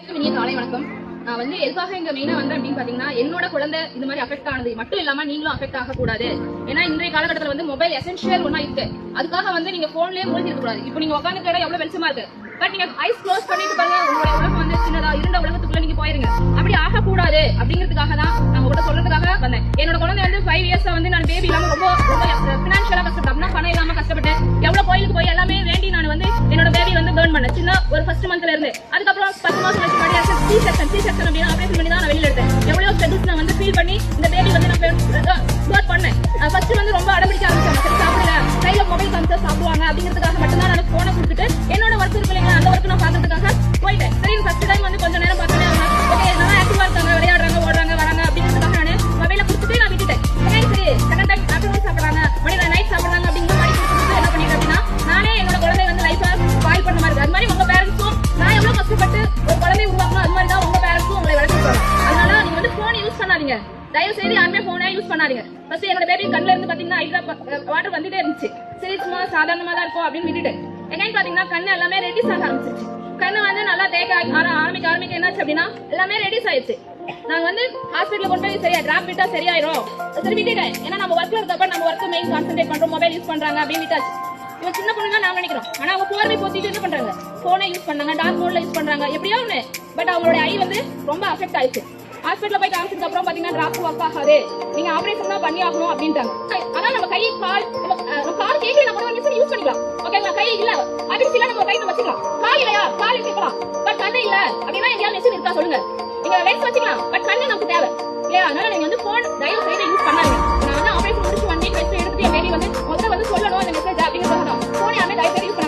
காலை வணக்கம். நான் வந்து எதுக்காக இங்க மெயினா வந்தேன் அப்படின்னு பாத்தீங்கன்னா, என்னோட குழந்தை இந்த மாதிரி அஃபெக்ட் ஆனது மட்டும் இல்லாம நீங்களும் அஃபெக்ட் ஆக கூடாது. ஏன்னா இன்றைய காலகட்டத்தில் வந்து மொபைல் எசென்ஷியல் ஒன்னா இருக்கு. அதுக்காக வந்து நீங்க போன்லயே மூழ்கி இருக்க கூடாது. இப்போ நீங்க உட்காந்து கேட்டா எவ்வளவு வெளிச்சமா இருக்கு, பட் நீங்க ஐஸ் க்ளோஸ் பண்ணிட்டு பாருங்க, உங்களுடைய உலகம் வந்து சின்னதா இருண்ட உலகத்துக்குள்ள நீங்க போயிருங்க. அப்படி ஆக கூடாது அப்படிங்கிறதுக்காக தான் நான் உங்ககிட்ட சொல்றதுக்காக வந்தேன். என்னோட குழந்தை வந்து 5 இயர்ஸ்ல வந்து நான் பேபி இல்லாம ரொம்ப பினான்சியலா கஷ்டப்பட்டேன். பணம் இல்லாம கஷ்டப்பட்டு எவ்வளவு கோயிலுக்கு போய் எல்லாமே வேண்டி நான் வந்து என்னோட பேபி வந்து பேர்ன் பண்ணேன். சின்ன ஒரு ஃபர்ஸ்ட் மந்த்ல இருந்து அதுக்கப்புறம் 10 மாசம் கழிச்சு சி செக்ஷன் அப்படின்னு ஆபரேஷன் பண்ணி தான் நான் வெளியில எடுத்தேன். எவ்வளவு ஸ்ட்ரகிள்ஸ் நான் வந்து ஃபீல் பண்ணி இந்த பேபி வந்து நான் பேர்ன் பண்ணேன். ஃபர்ஸ்ட் வந்து ரொம்ப அடம்பிடிக்க ஆரம்பிச்சாங்க. சரி சாப்பிடல, கையில மொபைல் காமிச்சா சாப்பிடுவாங்க அப்படிங்கிறதுக்காக மட்டும்தான் நான் போனை கொடுத்துட்டு என்னோட ஒர்க் இருக்கு இல்லைங்களா, அந்த ஒர்க் நான் பாக்குறதுக்காக போயிட்டேன். சரி ஃபர்ஸ்ட் டைம் வந்து கொஞ்சம் நேரம் பார்த்தேன், ஓகே நல்லா ஆக்டிவா இருக்காங்க, விளையாடுறாங்க, ஓடுறாங்க, வராங்க அப்படிங்கிறதுக்காக நான் மொபைல கொடுத்துட்டு நான் விட்டுட்டேன். சரி செகண்ட் டைம் ஆஃப்டர்நூன் சாப்பிடுறாங்க, மணி நைட் சாப்பிடுறாங்க அப்படிங்கிற மாதிரி கொடுத்துட்டு என்ன பண்ணிட்டேன் அப்படின்னா, நானே என்னோட குழந்தை வந்து லைஃபை ஸ்பாயில் பண்ண மாதிரி. அது மாதிரி உங்க பேரண்ட்ஸும் நான் எவ்வளவு கஷ்டப்பட்டு ஒரு குழந்தைய உருவாக்கணும், அது மாதிரி தான் உங்க பேரண்ட்ஸும் உங்களை வளர்த்துருப்பாங்க. அதனால நீங்க வந்து போன் யூஸ் பண்ணாதீங்க, தயவு செய்து யாருமே போனே யூஸ் பண்ணாதீங்க. ஃபர்ஸ்ட் என்னோட பேபி கண்ணுல இருந்து பாத்தீங்கன்னா ஐட்ரா வாட்டர் வந்துட்டே இருந்துச்சு. சரி சும்மா சாதாரணமா தான் இருக்கும் அப்படின்னு விட்டுட்டேன். எங்கன்னு பாத்தீங்கன்னா கண்ணு எல்லாமே ரெடிஸ் ஆக ஆரம்பிச்சிருச்சு. கண்ணு வந்து நல்லா தேக்க ஆரம்பிக்க என்னாச்சு அப்படின்னா எல்லாமே ரெடிஸ் ஆயிடுச்சு. நாங்க வந்து ஹாஸ்பிட்டல் கொண்டு போய் சரியா டிராப் விட்டா சரியாயிரும், சரி விட்டுட்டேன். ஏன்னா நம்ம ஒர்க்ல இருக்கப்ப நம்ம ஒர்க் மெயின் கான்சென்ட்ரேட் பண்றோம், மொபைல் யூஸ் பண்றாங்க அப்படின்னு விட்டாச்சு. இவன் சின்ன பொண்ணு தான் நாங்க நினைக்கிறோம், ஆனா அவங்க போர்வை போத்திட்டு என்ன பண்றாங்க, போனை யூஸ் பண்றாங்க, டார்க் மோட்ல யூஸ் பண்றாங்க, எப்படியோ ஒண்ணு. பட் அவங்களோட ஐ வந்து ரொம்ப அஃபெக்ட் ஆயிடுச்சு. ஹாஸ்பிட்டல் போய் காமிச்சதுக்கு அப்புறம் பாத்தீங்கன்னா டிராப் ஒர்க் ஆகாது, நீங்க ஆபரேஷன் தான் பண்ணி ஆகணும் அப்படின்ட்டாங்க. ஆனா நம்ம கை கால் கேட்கல, நம்ம மிஷின் யூஸ் பண்ணிக்கலாம், ஓகேங்களா. கை இல்ல அதிர்ச்சி இல்ல, நம்ம கை வச்சுக்கலாம். கால் இல்லையா, கால் கேட்கலாம், பட் கண்ணு இல்ல அப்படின்னா எங்கேயாவது மிஷின் இருக்கா சொல்லுங்க. நீங்க லென்ஸ் வச்சுக்கலாம், பட் கண்ணு நமக்கு தேவை இல்லையா. அதனால நீங்க வந்து போன் தயவு செய்து யூஸ் பண்ணாதீங்க. நான் வந்து ஆபரேஷன் முடிச்சு 1 வீக் வச்சு எடுத்துட்டு என் பேபி வந்து முதல்ல வந்து சொல்லணும் அந்த மெசேஜ் அப்படிங்கிறதுக்காக தான் போன் யாருமே தயவு செய்து யூஸ்